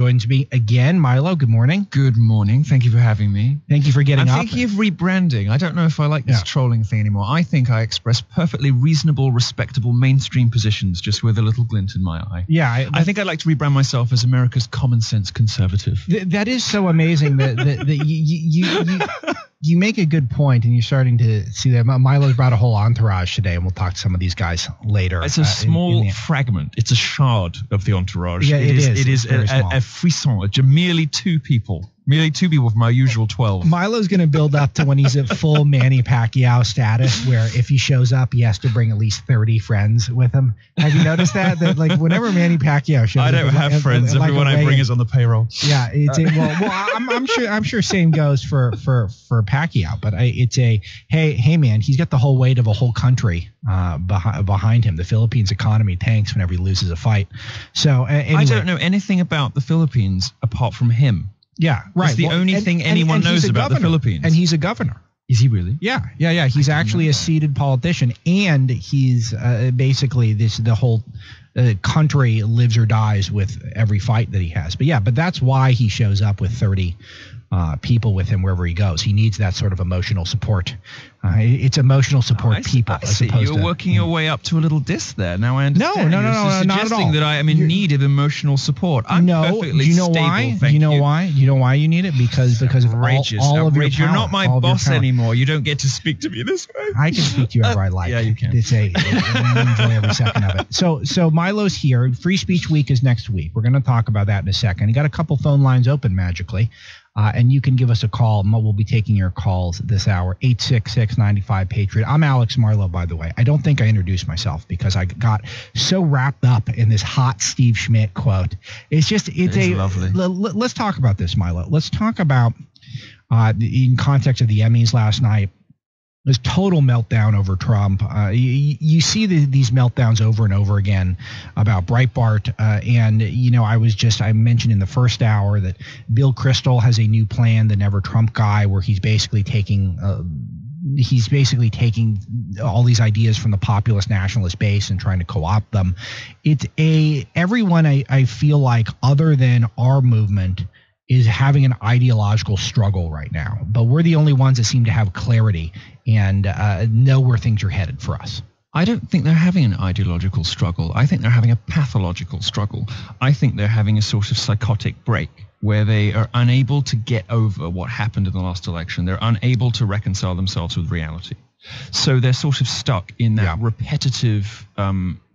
Joins me again, Milo. Good morning. Good morning. Thank you for having me. Thank you for getting up. I'm thinking of rebranding. I don't know if I like this trolling thing anymore. I think I express perfectly reasonable, respectable, mainstream positions just with a little glint in my eye. Yeah. I think I'd like to rebrand myself as America's common sense conservative. That is so amazing that you make a good point, and you're starting to see that. Milo's brought a whole entourage today, and we'll talk to some of these guys later. It's a small fragment. It's a shard of the entourage. Yeah, it is. It is a frisson. It's merely two people. Merely two people from our usual 12. Milo's going to build up to when he's at full Manny Pacquiao status, where if he shows up, he has to bring at least 30 friends with him. Have you noticed that? That like whenever Manny Pacquiao shows up, I don't have friends. Everyone I bring is on the payroll. Yeah, I'm sure same goes for Pacquiao, but it's a hey man, he's got the whole weight of a whole country behind him. The Philippines economy tanks whenever he loses a fight. So anyway. I don't know anything about the Philippines apart from him. Yeah, right. It's the only thing anyone knows about the Philippines. And he's a governor. Is he really? Yeah. He's actually a seated politician, and he's basically the whole country lives or dies with every fight that he has. But that's why he shows up with 30 people with him wherever he goes. He needs that sort of emotional support. It's emotional support people. I see. You're working your way up to a little diss there. Now I understand. No, not at all. That I am in need of emotional support. I'm perfectly stable. Why? Do you know why? You know why you need it? Because of all of your power. You're not my boss anymore. You don't get to speak to me this way. I can speak to you ever I like. Yeah, you can. I enjoy every second of it. So Milo's here. Free Speech Week is next week. We're going to talk about that in a second. You got a couple phone lines open magically. And you can give us a call. We'll be taking your calls this hour, 866-95-PATRIOT. I'm Alex Marlowe, by the way. I don't think I introduced myself because I got so wrapped up in this hot Steve Schmidt quote. It's lovely. Let's talk about this, Milo. Let's talk about, in context of the Emmys last night, this total meltdown over Trump. You see these meltdowns over and over again about Breitbart. I mentioned in the first hour that Bill Kristol has a new plan, the Never Trump guy, where he's basically taking all these ideas from the populist nationalist base and trying to co-opt them. Everyone I feel like other than our movement is having an ideological struggle right now, but we're the only ones that seem to have clarity and know where things are headed for us. I don't think they're having an ideological struggle. I think they're having a pathological struggle. I think they're having a sort of psychotic break where they are unable to get over what happened in the last election. They're unable to reconcile themselves with reality. So they're sort of stuck in that repetitive,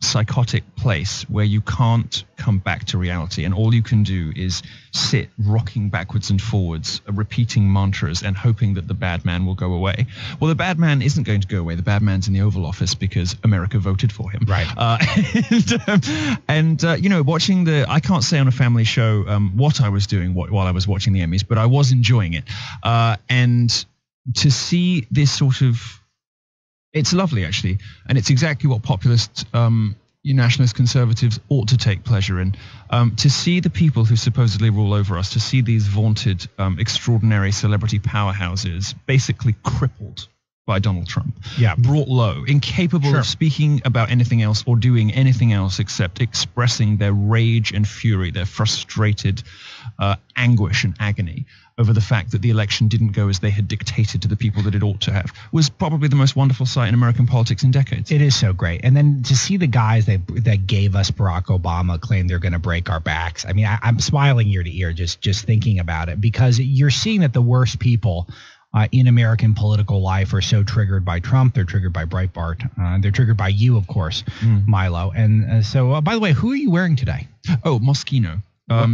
psychotic place where you can't come back to reality. And all you can do is sit rocking backwards and forwards, repeating mantras and hoping that the bad man will go away. Well, the bad man isn't going to go away. The bad man's in the Oval Office because America voted for him. Right. Watching I can't say on a family show what I was doing while I was watching the Emmys, but I was enjoying it. And to see this sort of, it's lovely, actually, and it's exactly what populist nationalist conservatives ought to take pleasure in. To see the people who supposedly rule over us, to see these vaunted extraordinary celebrity powerhouses basically crippled by Donald Trump, brought low, incapable of speaking about anything else or doing anything else except expressing their rage and fury, their frustrated anguish and agony over the fact that the election didn't go as they had dictated to the people that it ought to have, was probably the most wonderful sight in American politics in decades. It is so great. And then to see the guys that gave us Barack Obama claim they're going to break our backs. I mean, I'm smiling ear to ear just thinking about it, because you're seeing that the worst people in American political life are so triggered by Trump. They're triggered by Breitbart. They're triggered by you, of course, Milo. And so, by the way, who are you wearing today? Oh, Moschino.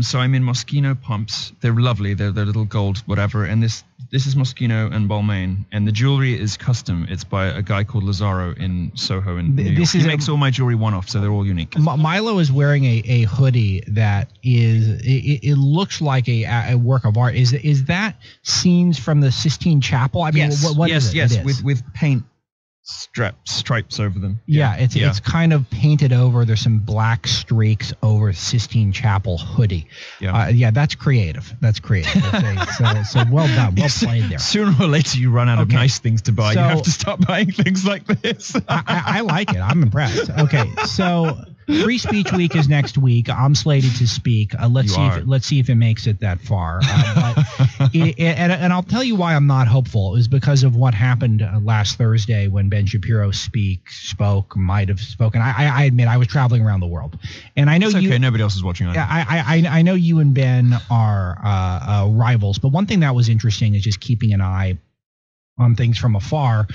So I'm in Moschino pumps. They're lovely. They're little gold, whatever. And this is Moschino and Balmain. And the jewelry is custom. It's by a guy called Lazaro in Soho in New York. He makes all my jewelry one-off, so they're all unique. Milo is wearing a hoodie that is, it looks like a work of art. Is that scenes from the Sistine Chapel? I mean, yes, what is it? Yes, it is. with paint stripes over them. It's kind of painted over. There's some black streaks over Sistine Chapel hoodie. That's creative. So well done. Well played there. Sooner or later you run out of nice things to buy. You have to stop buying things like this. I like it. I'm impressed. Okay, so Free Speech Week is next week. I'm slated to speak. Let's see if it makes it that far. And I'll tell you why I'm not hopeful. It was because of what happened last Thursday when Ben Shapiro might have spoken. I admit I was traveling around the world, and I know it's okay. Nobody else is watching. I know you and Ben are rivals, but one thing that was interesting is just keeping an eye on things from afar,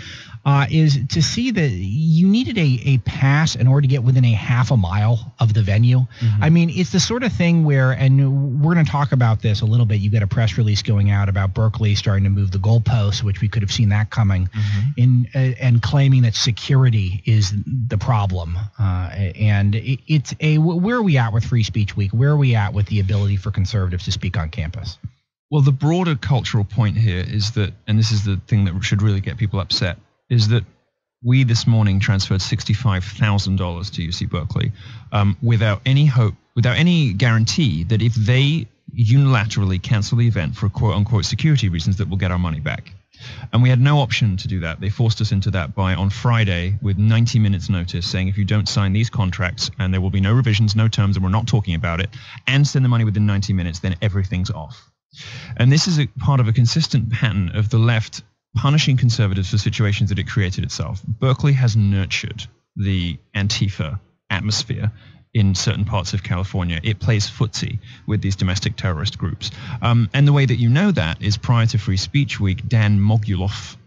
is to see that you needed a pass in order to get within a half a mile of the venue. Mm-hmm. I mean, it's the sort of thing where, and we're going to talk about this a little bit, you get a press release going out about Berkeley starting to move the goalposts, which we could have seen that coming, mm-hmm. And claiming that security is the problem. And where are we at with Free Speech Week? Where are we at with the ability for conservatives to speak on campus? Well, the broader cultural point here is that, and this is the thing that should really get people upset, is that we this morning transferred $65,000 to UC Berkeley without any hope, without any guarantee that if they unilaterally cancel the event for quote-unquote security reasons, that we'll get our money back. And we had no option to do that. They forced us into that on Friday with 90 minutes notice, saying if you don't sign these contracts and there will be no revisions, no terms, and we're not talking about it, and send the money within 90 minutes, then everything's off. And this is a part of a consistent pattern of the left punishing conservatives for situations that it created itself. Berkeley has nurtured the Antifa atmosphere in certain parts of California. It plays footsie with these domestic terrorist groups. And the way that you know that is prior to Free Speech Week, Dan Mogulov,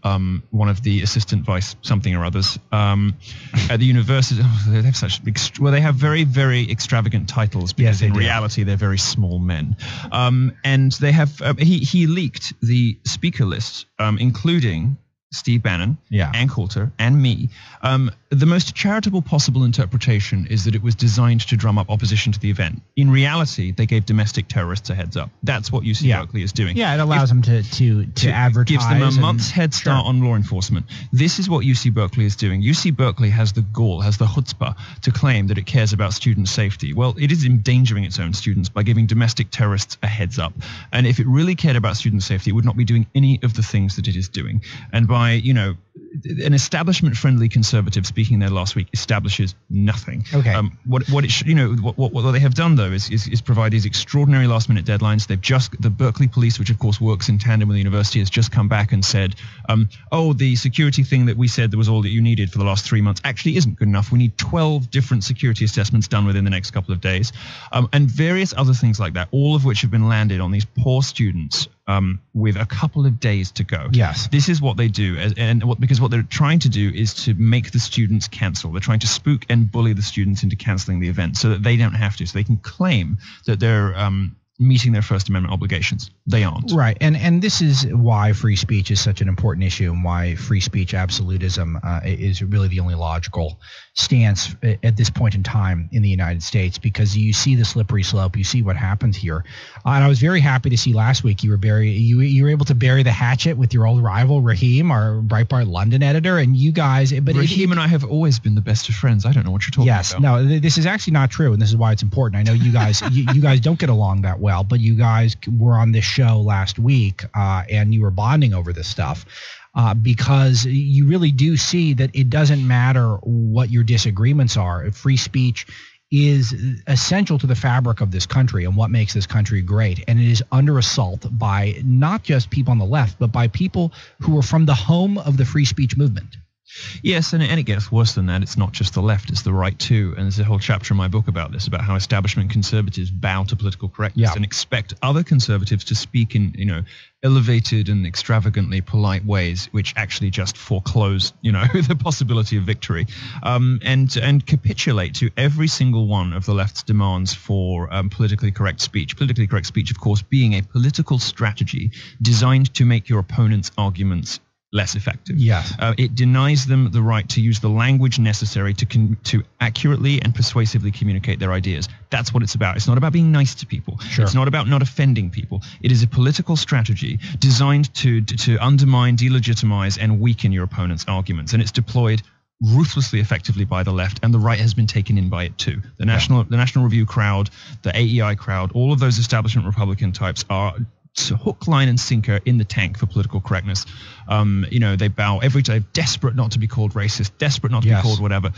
one of the assistant vice something or others at the university, they have they have very, very extravagant titles because in reality they're very small men. And they have, he leaked the speaker list, including Steve Bannon, Ann Coulter, and me. The most charitable possible interpretation is that it was designed to drum up opposition to the event. In reality, they gave domestic terrorists a heads up. That's what UC Berkeley is doing. Yeah, it allows them to advertise. Gives them a month's head start on law enforcement. This is what UC Berkeley is doing. UC Berkeley has the gall, has the chutzpah to claim that it cares about student safety. Well, it is endangering its own students by giving domestic terrorists a heads up. And if it really cared about student safety, it would not be doing any of the things that it is doing. And by, an establishment-friendly conservative speaking there last week establishes nothing. Okay. What they have done though is provide these extraordinary last-minute deadlines. The Berkeley police, which of course works in tandem with the university, has just come back and said, the security thing that we said that was all that you needed for the last 3 months actually isn't good enough. We need 12 different security assessments done within the next couple of days, and various other things like that, all of which have been landed on these poor students with a couple of days to go. Yes. This is what they do, because what they're trying to do is to make the students cancel. They're trying to spook and bully the students into canceling the event so that they don't have to, so they can claim that they're meeting their First Amendment obligations. They aren't. Right. And this is why free speech is such an important issue, and why free speech absolutism is really the only logical stance at this point in time in the United States, because you see the slippery slope. You see what happens here. And I was very happy to see last week you were able to bury the hatchet with your old rival, Raheem, our Breitbart London editor, and you guys. But Raheem and I have always been the best of friends. I don't know what you're talking about. Yes. No, this is actually not true, and this is why it's important. I know you guys you guys don't get along that well, but you guys were on this show last week and you were bonding over this stuff because you really do see that it doesn't matter what your disagreements are. Free speech is essential to the fabric of this country and what makes this country great. And it is under assault by not just people on the left, but by people who are from the home of the free speech movement. Yes, and it gets worse than that. It's not just the left, it's the right too. And there's a whole chapter in my book about this, about how establishment conservatives bow to political correctness and expect other conservatives to speak in, elevated and extravagantly polite ways, which actually just foreclose, the possibility of victory, and capitulate to every single one of the left's demands for politically correct speech. Politically correct speech, of course, being a political strategy designed to make your opponent's arguments less effective. Yes. It denies them the right to use the language necessary to accurately and persuasively communicate their ideas. That's what it's about. It's not about being nice to people. Sure. It's not about not offending people. It is a political strategy designed to undermine, delegitimize, and weaken your opponent's arguments. And it's deployed ruthlessly effectively by the left, and the right has been taken in by it too. The National Review crowd, the AEI crowd, all of those establishment Republican types are hook, line, and sinker in the tank for political correctness. They bow every day, desperate not to be called racist, desperate not to be called whatever.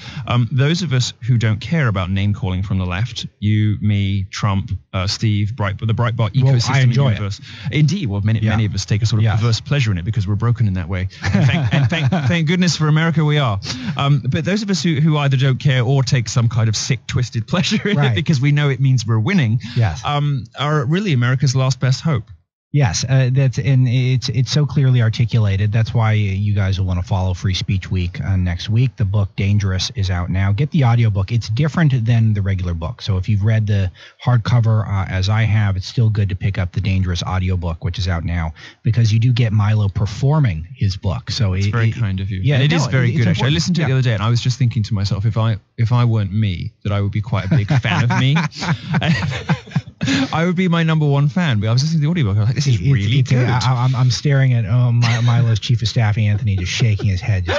Those of us who don't care about name calling from the left, you, me, Trump, Steve, the Breitbart ecosystem, I enjoy universe. Indeed, well, many of us take a sort of perverse pleasure in it because we're broken in that way. Thank goodness for America we are. But those of us who either don't care or take some kind of sick, twisted pleasure in it because we know it means we're winning, are really America's last best hope. Yes, it's so clearly articulated. That's why you guys will want to follow Free Speech Week next week. The book Dangerous is out now. Get the audiobook. It's different than the regular book. So if you've read the hardcover as I have, it's still good to pick up the Dangerous audiobook, which is out now, because you do get Milo performing his book. So it's very kind of you. Yeah, and it is very good actually. I listened to it the other day and I was just thinking to myself, if I weren't me, that I would be quite a big fan of me. I would be my number one fan, but I was listening to the audiobook. I was like, this is really good. I'm staring at Milo's chief of staff, Anthony, just shaking his head.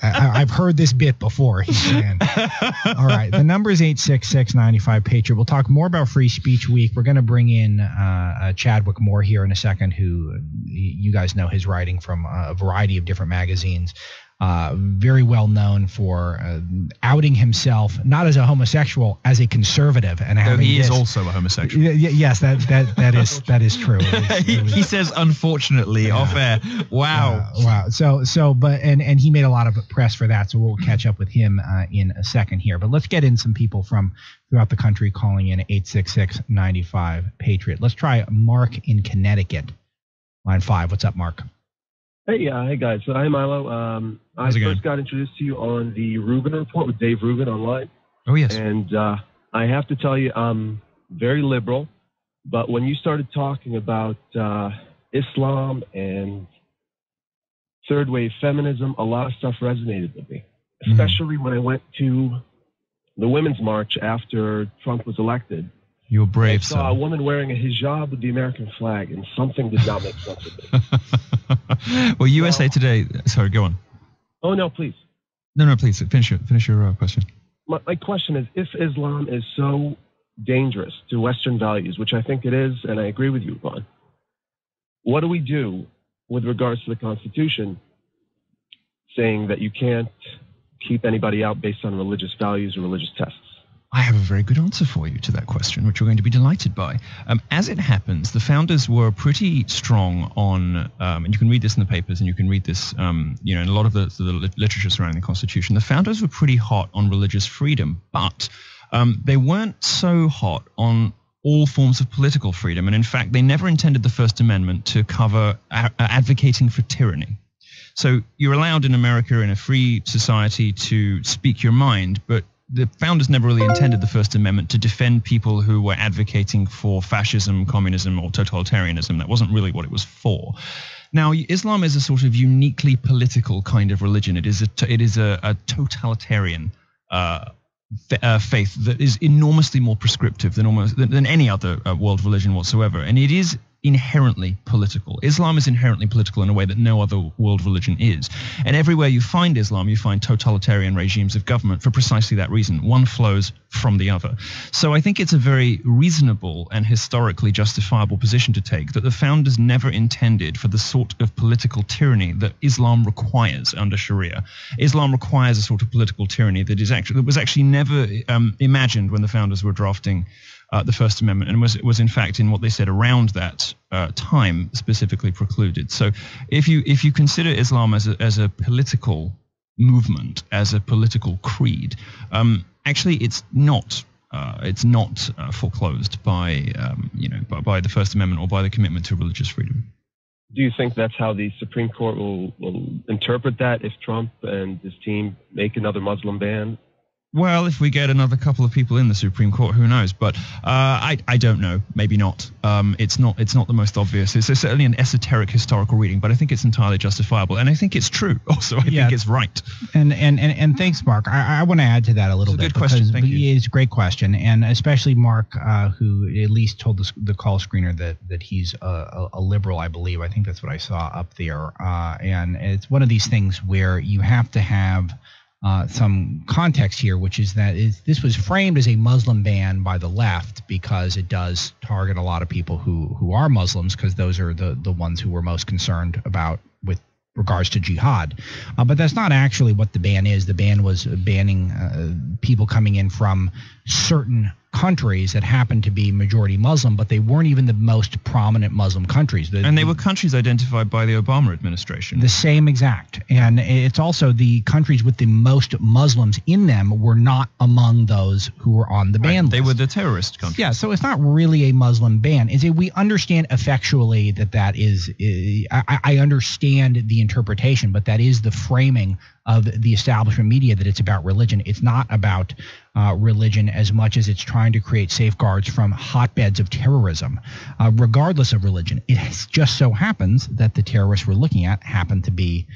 I've heard this bit before, he's saying. All right. The number is 866-95-PATRIOT. We'll talk more about Free Speech Week. We're going to bring in Chadwick Moore here in a second, who you guys know his writing from a variety of different magazines. Very well known for outing himself not as a homosexual, as a conservative, and he is also a homosexual. Yes, that is true. He says, unfortunately, off air. Wow. Wow. But he made a lot of press for that. So we'll catch up with him in a second here. But let's get in some people from throughout the country calling in 866-95-PATRIOT. Let's try Mark in Connecticut, line 5. What's up, Mark? Hey guys. Hi, Milo. I first got introduced to you on the Rubin Report with Dave Rubin online. Oh, yes. And I have to tell you, I'm very liberal. But when you started talking about Islam and third wave feminism, a lot of stuff resonated with me, especially when I went to the Women's March after Trump was elected. You were brave, I saw a woman wearing a hijab with the American flag, and something did not make sense with me. Well, USA Today. Sorry, go on. Oh no, please. No, please finish your question. My question is: if Islam is so dangerous to Western values, which I think it is, and I agree with you, Ron, what do we do with regards to the Constitution, saying that you can't keep anybody out based on religious values or religious tests? I have a very good answer for you to that question, which you're going to be delighted by. As it happens, the founders were pretty strong on, and you can read this in the papers, and you can read this, in a lot of the literature surrounding the Constitution. The founders were pretty hot on religious freedom, but they weren't so hot on all forms of political freedom. And in fact, they never intended the First Amendment to cover advocating for tyranny. So you're allowed in America, in a free society, to speak your mind, but the founders never really intended the First Amendment to defend people who were advocating for fascism, communism, or totalitarianism. That wasn't really what it was for. Now, Islam is a sort of uniquely political kind of religion. It is a totalitarian faith that is enormously more prescriptive than any other world religion whatsoever, and it is inherently political. Islam is inherently political in a way that no other world religion is. And everywhere you find Islam, you find totalitarian regimes of government for precisely that reason. One flows from the other. So I think it's a very reasonable and historically justifiable position to take that the founders never intended for the sort of political tyranny that Islam requires under Sharia. Islam requires a sort of political tyranny that was actually never imagined when the founders were drafting the First Amendment, and was in fact, in what they said around that time, specifically precluded. So if you consider Islam as a political movement, as a political creed, actually it's not foreclosed by the First Amendment or by the commitment to religious freedom. Do you think that's how the Supreme Court will interpret that if Trump and his team make another Muslim ban? Well, if we get another couple of people in the Supreme Court, who knows? But I don't know. Maybe not. It's not the most obvious. It's certainly an esoteric historical reading, but I think it's entirely justifiable, and I think it's true. Also, I think it's right. And thanks, Mark. I want to add to that a little bit. It's a good question. Thank you. It's a great question, and especially Mark, who at least told the call screener that he's a liberal. I believe. I think that's what I saw up there. And it's one of these things where you have to have some context here, which is that this was framed as a Muslim ban by the left because it does target a lot of people who are Muslims, because those are the ones who were most concerned about with regards to jihad. But that's not actually what the ban is. The ban was banning people coming in from certain countries that happened to be majority Muslim, but they weren't even the most prominent Muslim countries. And they were countries identified by the Obama administration. The same exact. And it's also the countries with the most Muslims in them were not among those who were on the ban list. They were the terrorist countries. Yeah, so it's not really a Muslim ban. We understand effectually that is, I understand the interpretation, but that is the framing of the establishment media, that it's about religion. It's not about religion as much as it's trying to create safeguards from hotbeds of terrorism, regardless of religion. It just so happens that the terrorists we're looking at happen to be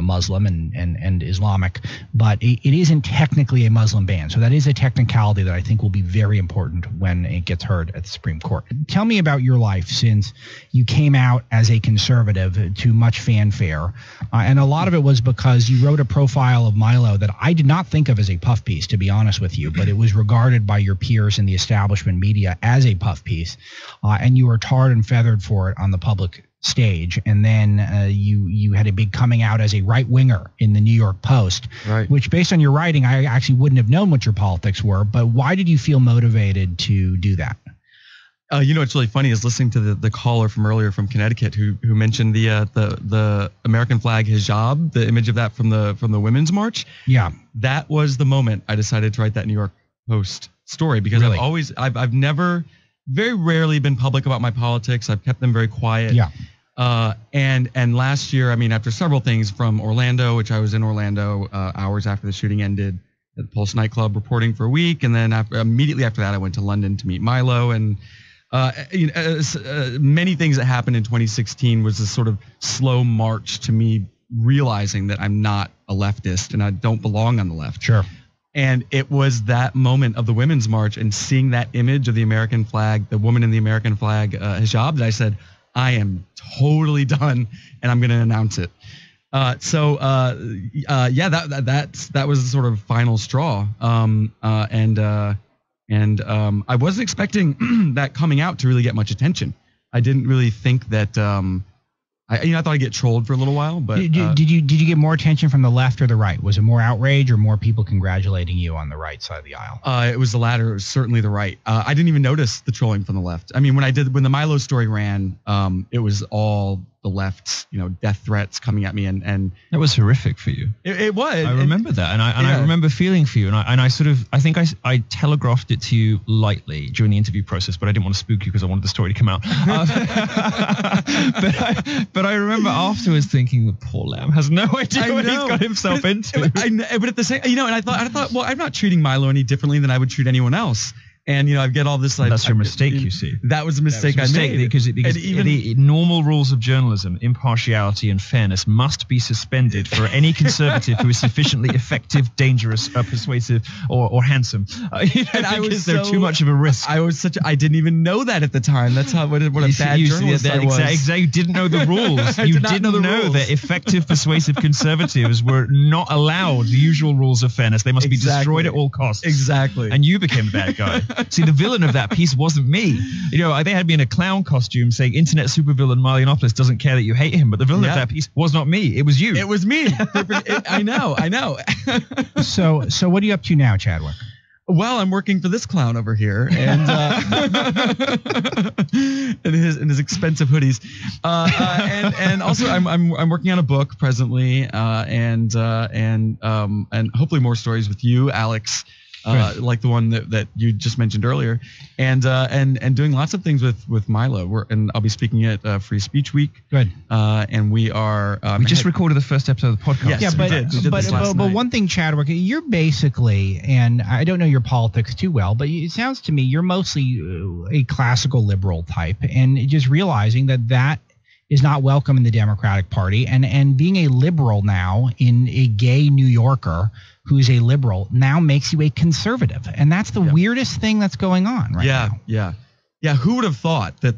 Muslim and Islamic, but it isn't technically a Muslim ban. So that is a technicality that I think will be very important when it gets heard at the Supreme Court. Tell me about your life since you came out as a conservative to much fanfare. And a lot of it was because you wrote a profile of Milo that I did not think of as a puff piece, to be honest with you, but it was regarded by your peers in the establishment media as a puff piece. And you were tarred and feathered for it on the public stage, and then you had a big coming out as a right-winger in the New York Post, right, which based on your writing I actually wouldn't have known what your politics were. But why did you feel motivated to do that? What's really funny is listening to the caller from earlier from Connecticut who mentioned the American flag hijab, the image of that from the Women's March. Yeah, that was the moment I decided to write that New York Post story, because really? I've never, very rarely been public about my politics. I've kept them very quiet. Yeah. And last year, I mean, after several things from Orlando, which I was in Orlando hours after the shooting ended at the Pulse nightclub reporting for a week, and then immediately after that, I went to London to meet Milo, and many things that happened in 2016 was this sort of slow march to me realizing that I'm not a leftist and I don't belong on the left. Sure. And it was that moment of the Women's March and seeing that image of the American flag, the woman in the American flag hijab, that I said, I am totally done, and I'm going to announce it. That was the sort of final straw. I wasn't expecting that coming out to really get much attention. I didn't really think that. I thought I'd get trolled for a little while, but did you get more attention from the left or the right? Was it more outrage or more people congratulating you on the right side of the aisle? It was the latter. It was certainly the right. I didn't even notice the trolling from the left. I mean, when the Milo story ran, it was all the left's, death threats coming at me, and that was horrific for you. It was. I remember that, and I remember feeling for you, and I think I telegraphed it to you lightly during the interview process, but I didn't want to spook you because I wanted the story to come out. But I remember afterwards thinking, the poor lamb has no idea what he's got himself into. But at the same, and I thought, well, I'm not treating Milo any differently than I would treat anyone else. And I get all this like. That's your mistake, you see. That was a mistake I made because the normal rules of journalism, impartiality and fairness must be suspended for any conservative who is sufficiently effective, dangerous, persuasive, or handsome. Because they're too much of a risk. I didn't even know that at the time. That's what a bad journalist I was. Exactly. You didn't know the rules. You didn't know that effective, persuasive conservatives were not allowed the usual rules of fairness. They must be destroyed at all costs. Exactly. And you became the bad guy. See, the villain of that piece wasn't me. They had me in a clown costume saying internet supervillain Yiannopoulos doesn't care that you hate him, but the villain of that piece was not me. It was you. It was me. I know. So what are you up to now, Chadwick? Well, I'm working for this clown over here, and in his expensive hoodies, and also I'm working on a book presently, and hopefully more stories with you, Alex. Like the one that you just mentioned earlier, and doing lots of things with Milo. And I'll be speaking at Free Speech Week. Good. And we are. We just recorded the first episode of the podcast. Yes, we did. But one thing, Chadwick, you're basically, and I don't know your politics too well, but it sounds to me you're mostly a classical liberal type, and just realizing that is not welcome in the Democratic Party, and being a liberal now in a gay New Yorker who's a liberal now makes you a conservative, and that's the weirdest thing that's going on right now. Yeah. Who would have thought that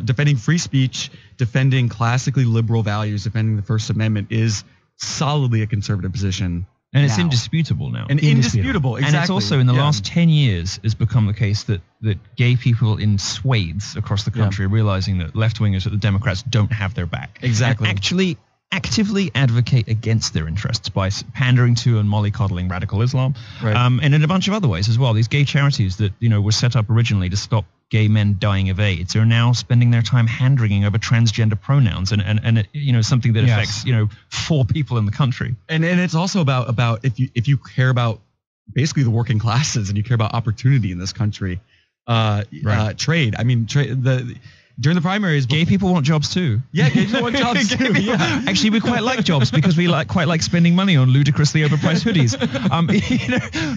defending free speech, defending classically liberal values, defending the First Amendment is solidly a conservative position? And it's now. indisputable now. And indisputable, exactly. And it's also in the last 10 years has become the case that gay people in swathes across the country are realizing that left-wingers, that the Democrats don't have their back. Exactly. And actually actively advocate against their interests by pandering to and mollycoddling radical Islam, and in a bunch of other ways as well. These gay charities that were set up originally to stop gay men dying of AIDS are now spending their time hand-wringing over transgender pronouns and something that affects 4 people in the country. And it's also about if you care about basically the working classes and you care about opportunity in this country, trade. I mean, during the primaries, gay people want jobs too. Yeah, gay people want jobs too. Yeah. Actually, we quite like jobs because we quite like spending money on ludicrously overpriced hoodies.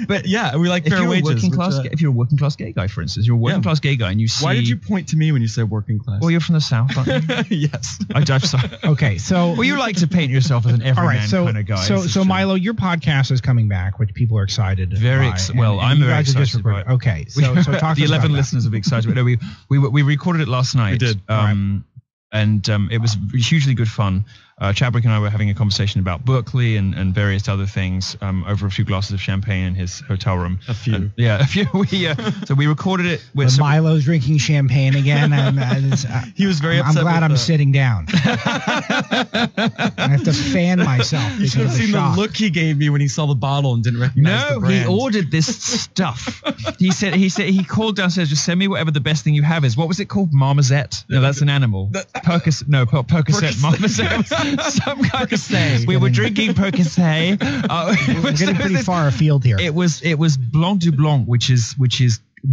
But yeah, we like fair wages. If you're a working class gay guy, for instance, you're a working class gay guy, and you see. Why did you point to me when you said working class? Well, you're from the South, aren't you? Yes. I'm sorry. Okay, so. Well, you like to paint yourself as an everyman kind of guy. So Milo, your podcast is coming back, which people are excited. I'm very excited. Okay, so talk the 11 about listeners will be excited. No, we recorded it last night. We did. And it was hugely good fun. Chadwick and I were having a conversation about Berkeley and various other things over a few glasses of champagne in his hotel room. A few. A few. So we recorded it. Milo's drinking champagne again. He was very upset. I'm glad I'm sitting down. I have to fan myself. You should have seen the look he gave me when he saw the bottle and didn't recognize the brand. He ordered this stuff. He said he called downstairs, just send me whatever the best thing you have is. What was it called? Marmoset? No, that's an animal. Percocet, Marmoset. Some kind Percocet. We were drinking Percocet. We're getting pretty far afield here. It was Blanc du Blanc, which is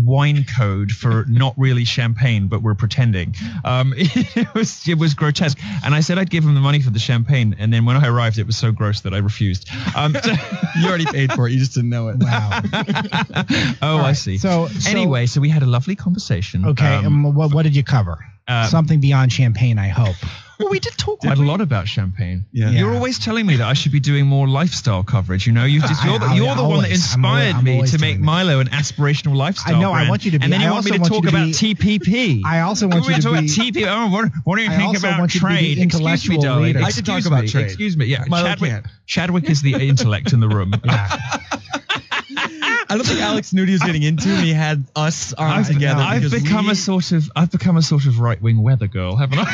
wine code for not really champagne, but we're pretending. It was grotesque. And I said I'd give him the money for the champagne, and then when I arrived, it was so gross that I refused. You already paid for it. You just didn't know it. Wow. Oh, right. I see. So anyway, so we had a lovely conversation. Okay. What did you cover? Something beyond champagne, I hope. Well, we did talk quite a lot about champagne. Yeah. You're always telling me that I should be doing more lifestyle coverage. You're the one that inspired me to make Milo an aspirational lifestyle. I know. I want you to be. And then you want me to talk about TPP. I also want you to talk about TPP. Oh, what do you think about trade? Excuse me, darling. I could talk about trade. Excuse me. Yeah, Chadwick is the intellect in the room. Yeah. I don't think Alex knew what he was getting into when he had us armed together. I've become a sort of right-wing weather girl, haven't I?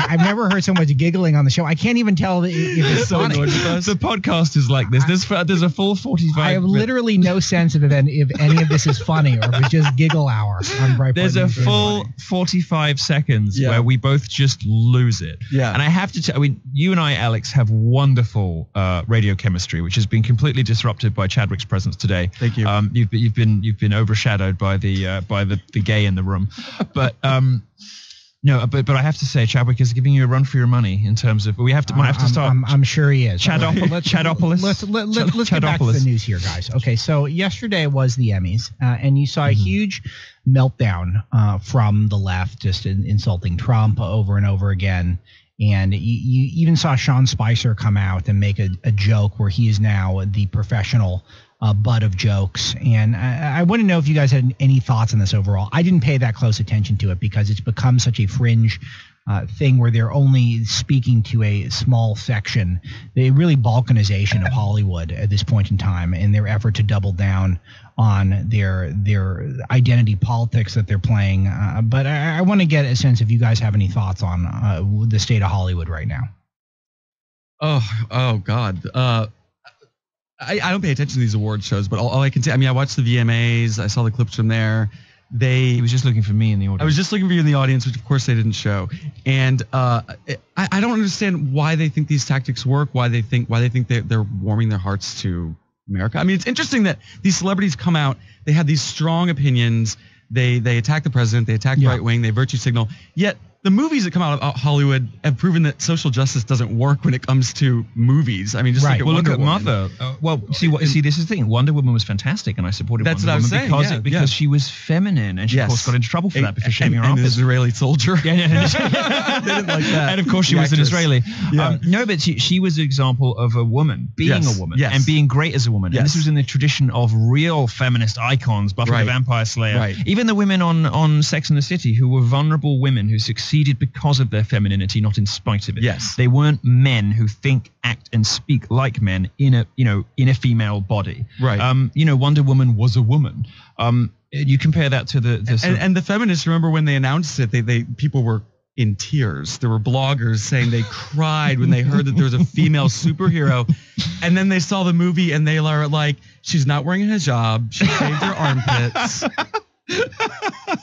I've never heard so much giggling on the show. I can't even tell if it's so funny. The podcast is like this. There's a full 45. I have literally no sense of if any of this is funny or if it's just giggle hour on Breitbart. There's a full 45 seconds where we both just lose it. Yeah. And I have to tell, you and I, Alex, have wonderful radio chemistry, which has been completely disrupted by Chadwick's presence today. Thank you. You've been overshadowed by the gay in the room, but no, but I have to say Chadwick is giving you a run for your money in terms of might have to start. I'm sure he is. Chadopoulos. Let's get back to the news here, guys. Okay, so yesterday was the Emmys, and you saw a huge meltdown from the left, just insulting Trump over and over again. And you even saw Sean Spicer come out and make a joke where he is now the professional butt of jokes. And I want to know if you guys had any thoughts on this overall. I didn't pay that close attention to it because it's become such a fringe thing where they're only speaking to a small section. The really balkanization of Hollywood at this point in time in their effort to double down on their identity politics that they're playing. But I want to get a sense if you guys have any thoughts on the state of Hollywood right now. Oh God. I don't pay attention to these award shows, but all I can say, I watched the VMAs. I saw the clips from there. He was just looking for me in the audience. I was just looking for you in the audience, which of course they didn't show. And I don't understand why they think these tactics work. Why they think they're warming their hearts to America. It's interesting that these celebrities come out. They have these strong opinions. They attack the president. They attack the right wing. They virtue signal. Yet the movies that come out of Hollywood have proven that social justice doesn't work when it comes to movies. Just look at Mother. See, this is the thing. Wonder Woman was fantastic, and I supported Wonder Woman because she was feminine, and she of course got into trouble for that because shaving her off. An Israeli soldier. They didn't like that. And of course, she was an Israeli. Yeah. No, but she was an example of a woman being a woman and being great as a woman. And this was in the tradition of real feminist icons, Buffy the Vampire Slayer. Even the women on Sex and the City who were vulnerable women who succeeded succeeded because of their femininity, not in spite of it. Yes. They weren't men who think, act, and speak like men in a female body. Right. Wonder Woman was a woman. You compare that to the feminists. Remember when they announced it? They people were in tears. There were bloggers saying they cried when they heard that there was a female superhero, and then they saw the movie and they are like, she's not wearing a hijab. She shaved her armpits.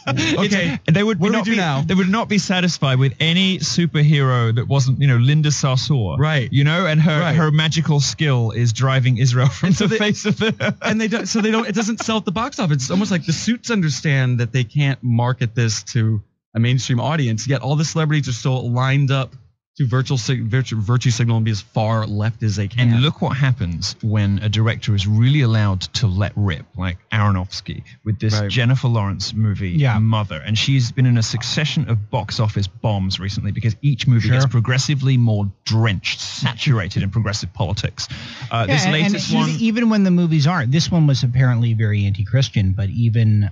Okay, they would what do we do now? They would not be satisfied with any superhero that wasn't, Linda Sarsour, right? And her magical skill is driving Israel from the face of the earth. And they don't. So they don't. It doesn't sell at the box office. It's almost like the suits understand that they can't market this to a mainstream audience. Yet all the celebrities are still lined up to virtue signal and be as far left as they can. And look what happens when a director is really allowed to let rip, like Aronofsky with this Jennifer Lawrence movie, Mother. And she's been in a succession of box office bombs recently because each movie gets progressively more drenched, saturated in progressive politics. This latest one, even when the movies aren't, this one was apparently very anti-Christian, but even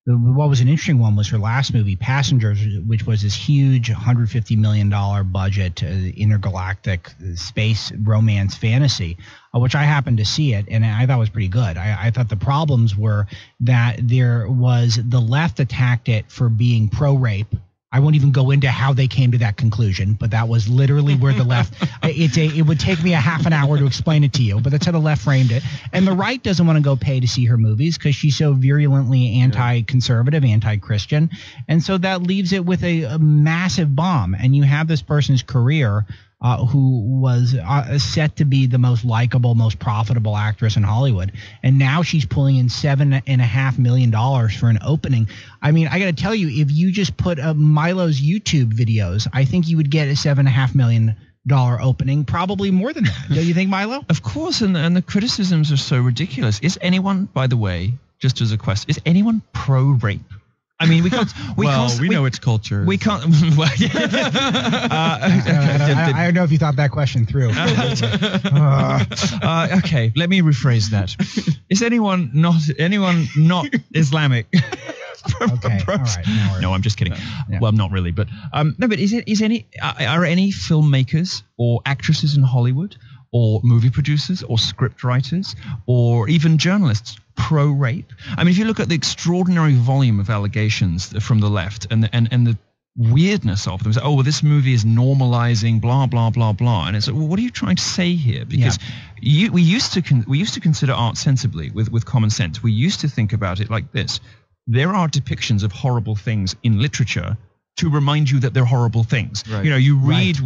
what was an interesting one was her last movie, Passengers, which was this huge $150 million budget intergalactic space romance fantasy, which I happened to see it, and I thought was pretty good. I thought the problems were that the left attacked it for being pro-rape. I won't even go into how they came to that conclusion, but that was literally where the left. It would take me a half an hour to explain it to you, but that's how the left framed it. And the right doesn't want to go pay to see her movies because she's so virulently anti-conservative, anti-Christian, and so that leaves it with a massive bomb. And you have this person's career. Who was set to be the most likable, most profitable actress in Hollywood. And now she's pulling in $7.5 million for an opening. I mean, I got to tell you, if you just put Milo's YouTube videos, I think you would get a $7.5 million opening, probably more than that. Don't you think, Milo? Of course, and the criticisms are so ridiculous. Is anyone, by the way, just as a question, is anyone pro-rape? I mean, we know it's culture. We can't. I don't know if you thought that question through. Okay, let me rephrase that. Is anyone not Islamic? Okay, all right. No, I'm just kidding. Yeah. Well, not really, but no. But are any filmmakers or actresses in Hollywood, or movie producers, or script writers, or even journalists pro-rape? I mean, if you look at the extraordinary volume of allegations from the left and the weirdness of them, say, oh, well, this movie is normalizing blah blah blah blah, and it's like, well, what are you trying to say here? Because we used to consider art sensibly with common sense. We used to think about it like this: there are depictions of horrible things in literature to remind you that they're horrible things. Right. You read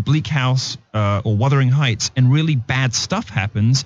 Bleak House or Wuthering Heights, and really bad stuff happens.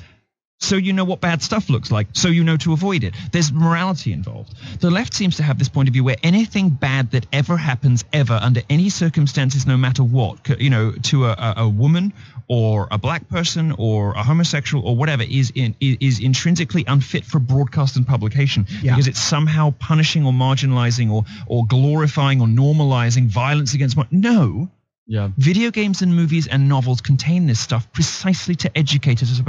So you know what bad stuff looks like, so you know to avoid it. There's morality involved. The left seems to have this point of view where anything bad that ever happens, ever, under any circumstances, no matter what, to a woman or a black person or a homosexual or whatever, is intrinsically unfit for broadcast and publication because it's somehow punishing or marginalizing or glorifying or normalizing violence against one. No. Yeah. Video games and movies and novels contain this stuff precisely to educate us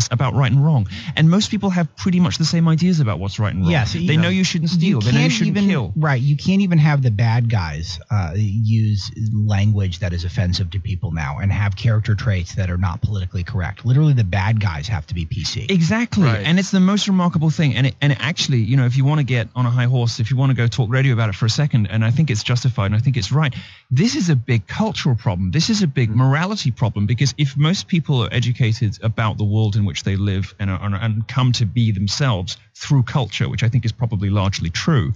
about right and wrong. And most people have pretty much the same ideas about what's right and wrong. Yes, they know you shouldn't steal. They know you shouldn't kill. Right. You can't even have the bad guys use language that is offensive to people now and have character traits that are not politically correct. Literally, the bad guys have to be PC. Exactly. Right. And it's the most remarkable thing. And it actually, if you want to get on a high horse, if you want to go talk radio about it for a second, and I think it's justified and I think it's right, this is a big cultural problem. This is a big morality problem, because if most people are educated about the world in which they live and come to be themselves through culture, which I think is probably largely true,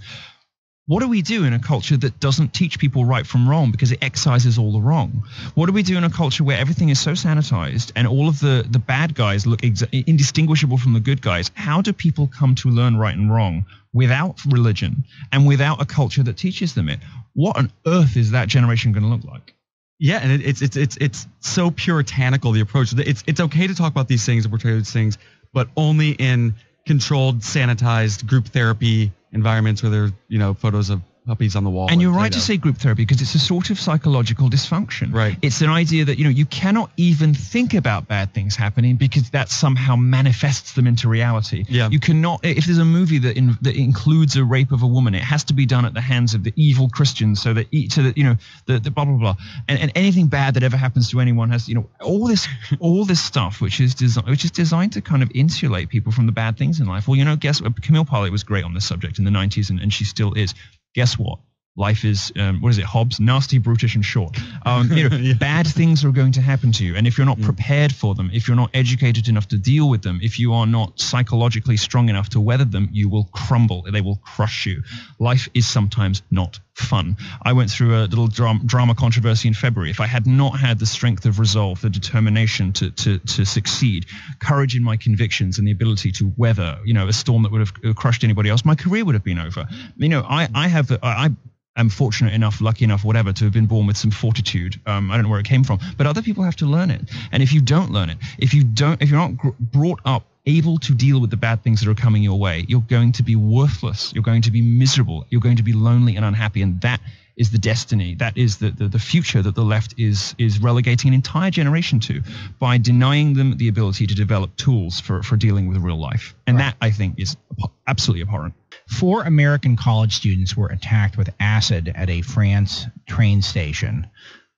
what do we do in a culture that doesn't teach people right from wrong because it excises all the wrong? What do we do in a culture where everything is so sanitized and all of the bad guys look indistinguishable from the good guys? How do people come to learn right and wrong without religion and without a culture that teaches them it? What on earth is that generation going to look like? Yeah, and it's so puritanical, the approach. It's okay to talk about these things and portray these things, but only in controlled, sanitized group therapy environments where there are photos of puppies on the wall. And you're right to say group therapy because it's a sort of psychological dysfunction. Right. It's an idea that, you cannot even think about bad things happening because that somehow manifests them into reality. Yeah. You cannot, if there's a movie that includes a rape of a woman, it has to be done at the hands of the evil Christians the blah, blah, blah. And anything bad that ever happens to anyone has, all this stuff, which is designed to kind of insulate people from the bad things in life. Well, guess what? Camille Parley was great on this subject in the 90s and she still is. Guess what? Life is, Hobbes? Nasty, brutish, and short. Yeah. Bad things are going to happen to you. And if you're not prepared for them, if you're not educated enough to deal with them, if you are not psychologically strong enough to weather them, you will crumble. They will crush you. Life is sometimes not fun. I went through a little drama controversy in February. If I had not had the strength of resolve, the determination to succeed, courage in my convictions, and the ability to weather, a storm that would have crushed anybody else, my career would have been over. I'm fortunate enough, lucky enough, whatever, to have been born with some fortitude. I don't know where it came from, but other people have to learn it. And if you don't learn it, if you're not brought up able to deal with the bad things that are coming your way, you're going to be worthless. You're going to be miserable. You're going to be lonely and unhappy. And that is the destiny. That is the future that the left is relegating an entire generation to by denying them the ability to develop tools for dealing with real life. And that, I think, is absolutely abhorrent. 4 American college students were attacked with acid at a France train station,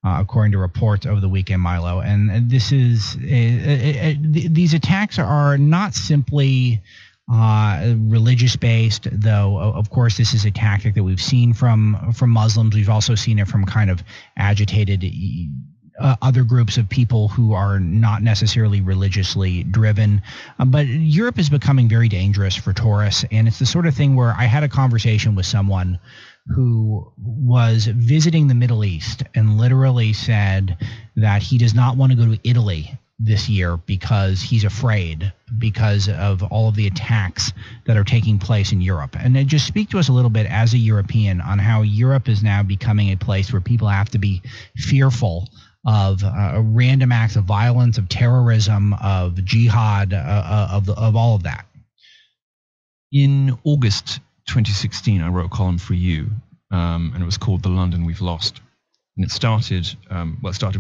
according to reports over the weekend, Milo. And this is these attacks are not simply religious based, though. Of course, this is a tactic that we've seen from Muslims. We've also seen it from kind of agitated other groups of people who are not necessarily religiously driven. But Europe is becoming very dangerous for tourists. And it's the sort of thing where I had a conversation with someone who was visiting the Middle East and literally said that he does not want to go to Italy this year because he's afraid because of all of the attacks that are taking place in Europe. And then just speak to us a little bit as a European on how Europe is now becoming a place where people have to be fearful of random acts of violence, of terrorism, of jihad, of all of that. In August 2016, I wrote a column for you, and it was called "The London We've Lost." And it started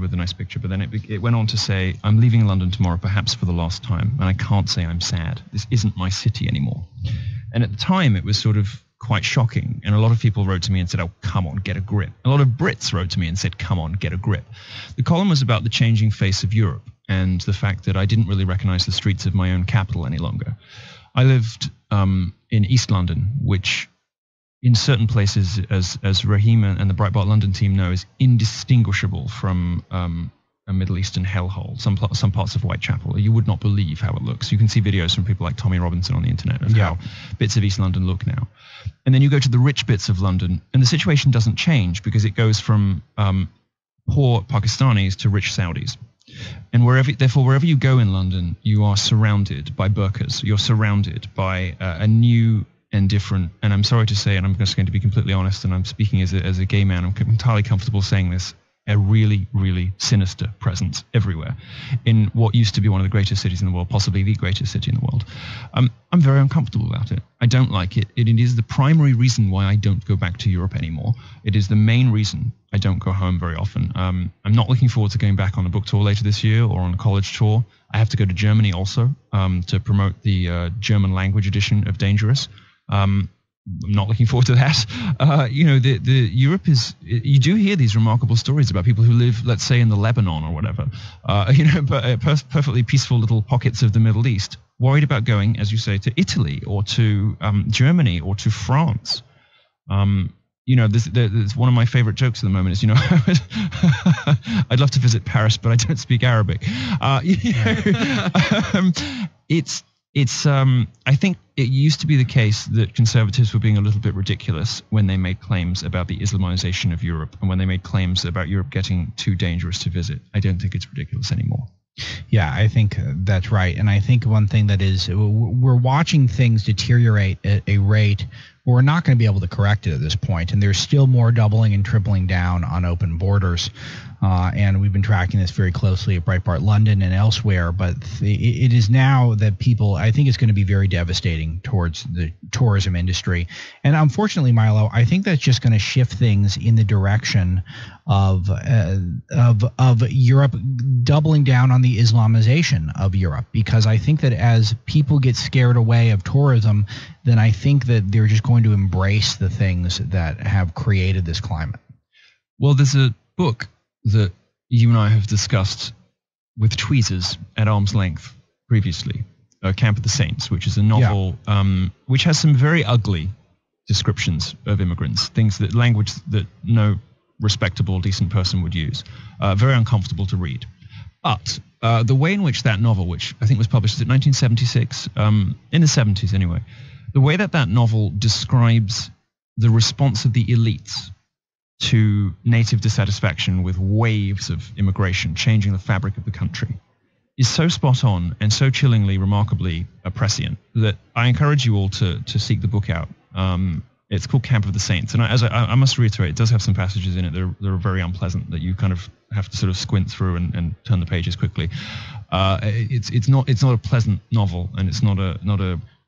with a nice picture, but then it went on to say, "I'm leaving London tomorrow, perhaps for the last time, and I can't say I'm sad. This isn't my city anymore." And at the time, it was sort of quite shocking. And a lot of people wrote to me and said, "Oh, come on, get a grip." A lot of Brits wrote to me and said, "Come on, get a grip." The column was about the changing face of Europe and the fact that I didn't really recognize the streets of my own capital any longer. I lived in East London, which in certain places, as Raheem and the Breitbart London team know, is indistinguishable from a Middle Eastern hellhole. Some parts of Whitechapel, you would not believe how it looks. You can see videos from people like Tommy Robinson on the internet of how bits of East London look now. And then you go to the rich bits of London, and the situation doesn't change because it goes from poor Pakistanis to rich Saudis. And wherever you go in London, you are surrounded by burqas. You're surrounded by a new and different, and I'm sorry to say, and I'm just going to be completely honest, and I'm speaking as a gay man, I'm entirely comfortable saying this, a really, really sinister presence everywhere in what used to be one of the greatest cities in the world, possibly the greatest city in the world. I'm very uncomfortable about it. I don't like it. It is the primary reason why I don't go back to Europe anymore. It is the main reason I don't go home very often. I'm not looking forward to going back on a book tour later this year or on a college tour. I have to go to Germany also to promote the German language edition of Dangerous. I'm not looking forward to that. The Europe is, you do hear these remarkable stories about people who live, let's say, in the Lebanon or whatever, but perfectly peaceful little pockets of the Middle East, worried about going, as you say, to Italy or to Germany or to France. There's one of my favorite jokes at the moment is, I'd love to visit Paris, but I don't speak Arabic. I think it used to be the case that conservatives were being a little bit ridiculous when they made claims about the Islamization of Europe and when they made claims about Europe getting too dangerous to visit. I don't think it's ridiculous anymore. Yeah, I think that's right. And I think one thing that is, we're watching things deteriorate at a rate where we're not going to be able to correct it at this point. And there's still more doubling and tripling down on open borders. and we've been tracking this very closely at Breitbart London and elsewhere. But it is now that people, I think it's going to be very devastating towards the tourism industry. And unfortunately, Milo, I think that's just going to shift things in the direction of Europe doubling down on the Islamization of Europe, because I think that as people get scared away of tourism, then I think that they're just going to embrace the things that have created this climate. Well, there's a book that you and I have discussed with tweezers at arm's length previously, Camp of the Saints, which is a novel which has some very ugly descriptions of immigrants, language that no respectable, decent person would use. Very uncomfortable to read. But the way in which that novel, which I think was published in 1976, in the 70s anyway, the way that novel describes the response of the elites to native dissatisfaction with waves of immigration changing the fabric of the country is so spot on and so chillingly, remarkably prescient that I encourage you all to seek the book out. It's called Camp of the Saints. And I must reiterate, it does have some passages in it that are very unpleasant, that you kind of have to sort of squint through and turn the pages quickly. It's not a pleasant novel, and it's not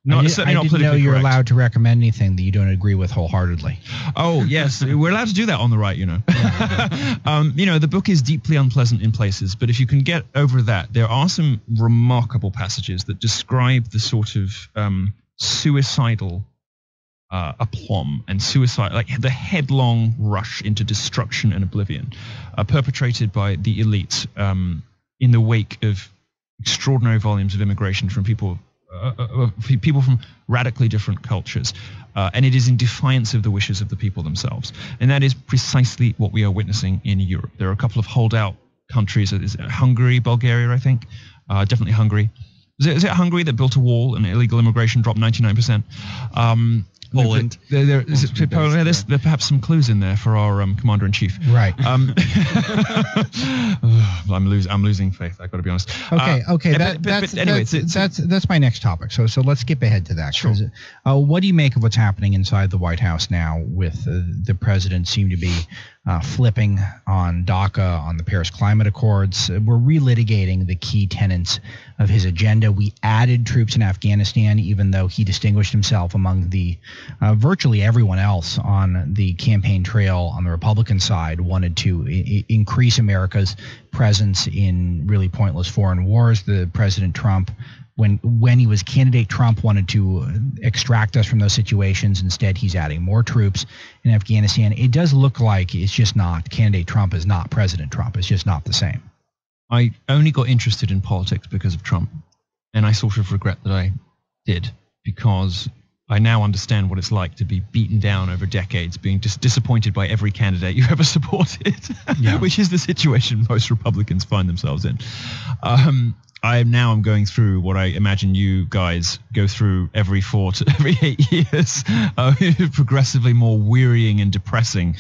I didn't know you're allowed to recommend anything that you don't agree with wholeheartedly. Oh, yes. We're allowed to do that on the right, you know. The book is deeply unpleasant in places, but if you can get over that, there are some remarkable passages that describe the sort of suicidal aplomb and suicide, like the headlong rush into destruction and oblivion perpetrated by the elite in the wake of extraordinary volumes of immigration from people from radically different cultures. And it is in defiance of the wishes of the people themselves. And that is precisely what we are witnessing in Europe. There are a couple of holdout countries. Is it Hungary, Bulgaria, I think? Definitely Hungary. Is it Hungary that built a wall and illegal immigration dropped 99%? Poland. There's perhaps some clues in there for our commander-in-chief. Right. I'm losing faith. I've got to be honest. Okay. That's my next topic. So let's skip ahead to that. Sure. What do you make of what's happening inside the White House now, with the president seem to be flipping on DACA, on the Paris Climate Accords? We're relitigating the key tenets of his agenda. We added troops in Afghanistan, even though he distinguished himself among the virtually everyone else on the campaign trail on the Republican side wanted to increase America's presence in really pointless foreign wars. The President Trump, when he was candidate Trump, wanted to extract us from those situations. Instead, he's adding more troops in Afghanistan. It does look like it's just not, candidate Trump is not President Trump. It's just not the same. I only got interested in politics because of Trump. And I sort of regret that I did, because I now understand what it's like to be beaten down over decades, being disappointed by every candidate you ever supported, which is the situation most Republicans find themselves in. I'm going through what I imagine you guys go through every 8 years, progressively more wearying and depressing.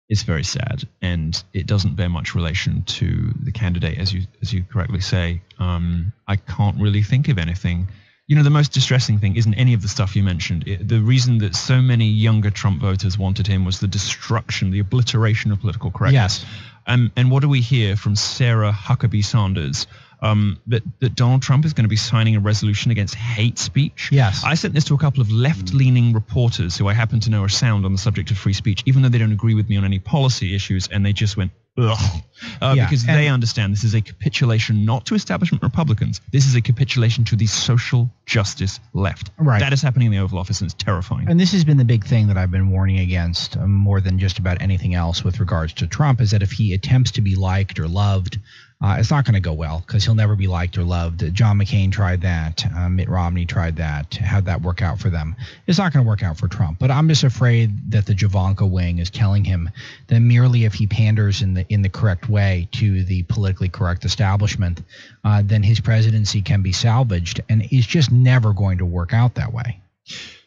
It's very sad, and it doesn't bear much relation to the candidate, as you correctly say. I can't really think of anything. The most distressing thing isn't any of the stuff you mentioned. The reason that so many younger Trump voters wanted him was the destruction, the obliteration of political correctness. Yes. And what do we hear from Sarah Huckabee Sanders? That Donald Trump is going to be signing a resolution against hate speech. Yes. I sent this to a couple of left-leaning reporters who I happen to know are sound on the subject of free speech, even though they don't agree with me on any policy issues, and they just went, ugh. Because they understand this is a capitulation not to establishment Republicans. This is a capitulation to the social justice left. Right. That is happening in the Oval Office, and it's terrifying. And this has been the big thing that I've been warning against more than just about anything else with regards to Trump, is that if he attempts to be liked or loved, it's not going to go well, because he'll never be liked or loved. John McCain tried that. Mitt Romney tried that. How'd that work out for them? It's not going to work out for Trump. But I'm just afraid that the Javanka wing is telling him that merely if he panders in the correct way to the politically correct establishment, then his presidency can be salvaged. And it's just never going to work out that way.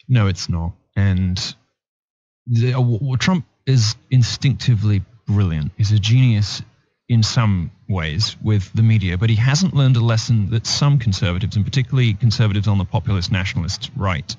No, it's not. And Trump is instinctively brilliant. He's a genius in some ways with the media, but he hasn't learned a lesson that some conservatives, and particularly conservatives on the populist nationalist right,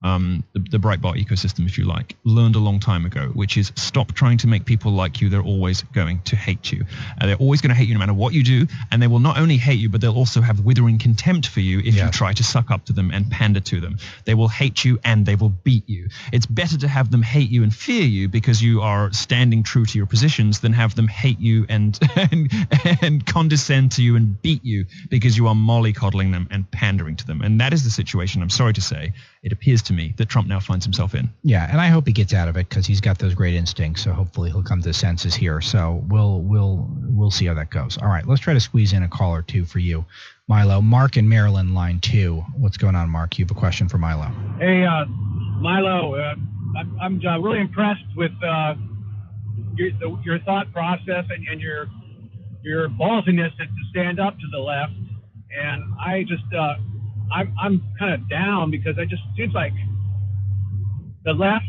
the Breitbart ecosystem, if you like, learned a long time ago, which is stop trying to make people like you. They're always going to hate you. They're always going to hate you no matter what you do. And they will not only hate you, but they'll also have withering contempt for you if you try to suck up to them and pander to them. They will hate you and they will beat you. It's better to have them hate you and fear you because you are standing true to your positions than have them hate you and condescend to you and beat you because you are mollycoddling them and pandering to them. And that is the situation, I'm sorry to say, it appears to me that Trump now finds himself in. Yeah, and I hope he gets out of it because he's got those great instincts. So hopefully he'll come to his senses here. So we'll see how that goes. All right, let's try to squeeze in a call or two for you, Milo. Mark in Maryland, line 2. What's going on, Mark? You have a question for Milo. Hey, Milo, I'm really impressed with your thought process and your ballsiness to stand up to the left. And I just I'm kind of down because it just seems like the left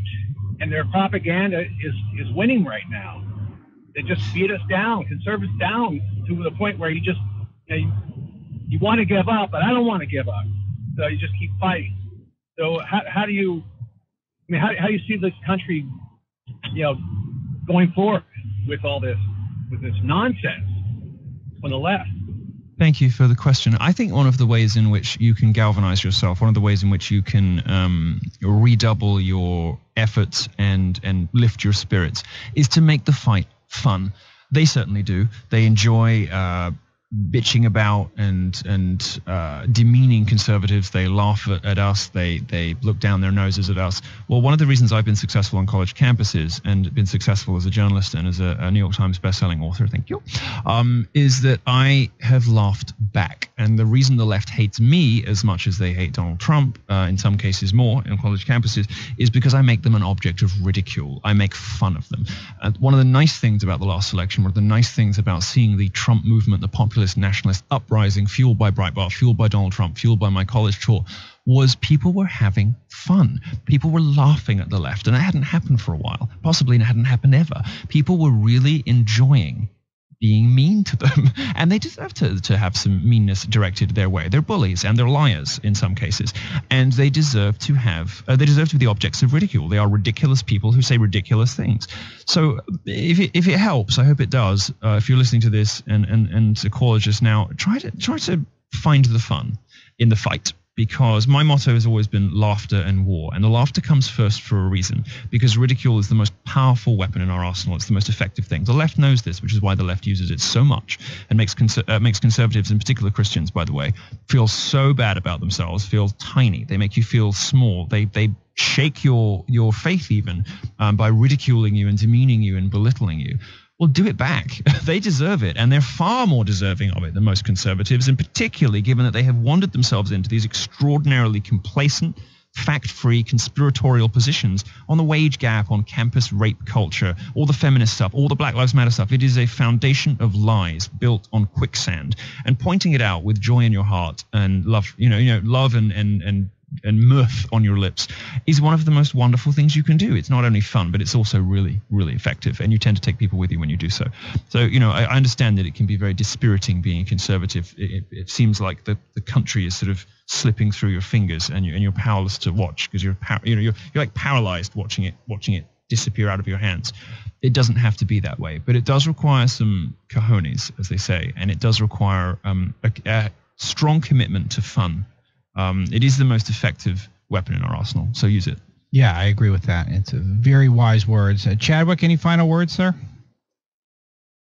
and their propaganda is winning right now. They just beat us down, conservatives down to the point where you want to give up, but I don't want to give up. So you just keep fighting. So how do you see this country, going forward with all this, with this nonsense on the left? Thank you for the question. I think one of the ways in which you can galvanize yourself, one of the ways in which you can redouble your efforts and lift your spirits is to make the fight fun. They certainly do. They enjoy bitching about and demeaning conservatives. They laugh at us. They look down their noses at us. Well, one of the reasons I've been successful on college campuses and been successful as a journalist and as a New York Times bestselling author, thank you, is that I have laughed back. And the reason the left hates me as much as they hate Donald Trump, in some cases more in college campuses, is because I make them an object of ridicule. I make fun of them. One of the nice things about the last election, one of the nice things about seeing the Trump movement, the populist nationalist uprising fueled by Breitbart, fueled by Donald Trump, fueled by my college tour, was people were having fun. People were laughing at the left, and it hadn't happened for a while. Possibly it hadn't happened ever. People were really enjoying being mean to them, and they deserve to have some meanness directed their way. They're bullies and they're liars in some cases, and they deserve to have be the objects of ridicule. They are ridiculous people who say ridiculous things. So if it helps, I hope it does. If you're listening to this and the caller just now, try to find the fun in the fight. Because my motto has always been laughter and war. And the laughter comes first for a reason, because ridicule is the most powerful weapon in our arsenal. It's the most effective thing. The left knows this, which is why the left uses it so much and makes conservatives, in particular Christians, by the way, feel so bad about themselves, feel tiny. They make you feel small. They shake your faith even by ridiculing you and demeaning you and belittling you. Well, do it back. They deserve it, and they're far more deserving of it than most conservatives, and particularly given that they have wandered themselves into these extraordinarily complacent, fact-free, conspiratorial positions on the wage gap, on campus rape culture, all the feminist stuff, all the Black Lives Matter stuff. It is a foundation of lies built on quicksand, and pointing it out with joy in your heart and love, love and mirth on your lips is one of the most wonderful things you can do. It's not only fun, but it's also really, really effective. And you tend to take people with you when you do so. So, I understand that it can be very dispiriting being a conservative. It seems like the country is sort of slipping through your fingers and you're powerless to watch because you're like paralyzed watching it disappear out of your hands. It doesn't have to be that way, but it does require some cojones, as they say. And it does require a strong commitment to fun. It is the most effective weapon in our arsenal, so use it. Yeah, I agree with that. It's very wise words. Chadwick, any final words, sir?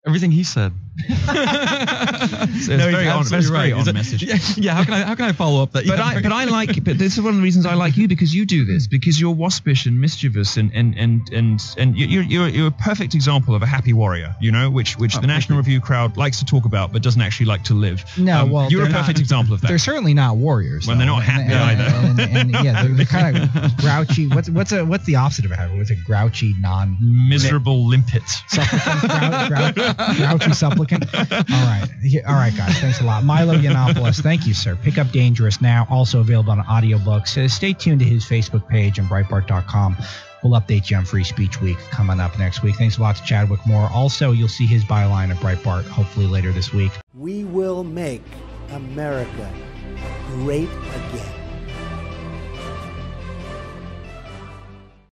Everything he said. It's very on message. Yeah, how can I follow up that? But this is one of the reasons I like you, because you do this, because you're waspish and mischievous and you're a perfect example of a happy warrior, which the National Review crowd likes to talk about but doesn't actually like to live. No, you're a perfect example of that. They're certainly not warriors. Well, they're not happy either. And they're kind of grouchy. What's the opposite of a happy? What's a grouchy, miserable limpet? Grouchy supplicant. All right, guys. Thanks a lot. Milo Yiannopoulos, thank you, sir. Pick up Dangerous now, also available on audiobooks. Stay tuned to his Facebook page and Breitbart.com. We'll update you on Free Speech Week coming up next week. Thanks a lot to Chadwick Moore. Also, you'll see his byline at Breitbart hopefully later this week. We will make America great again.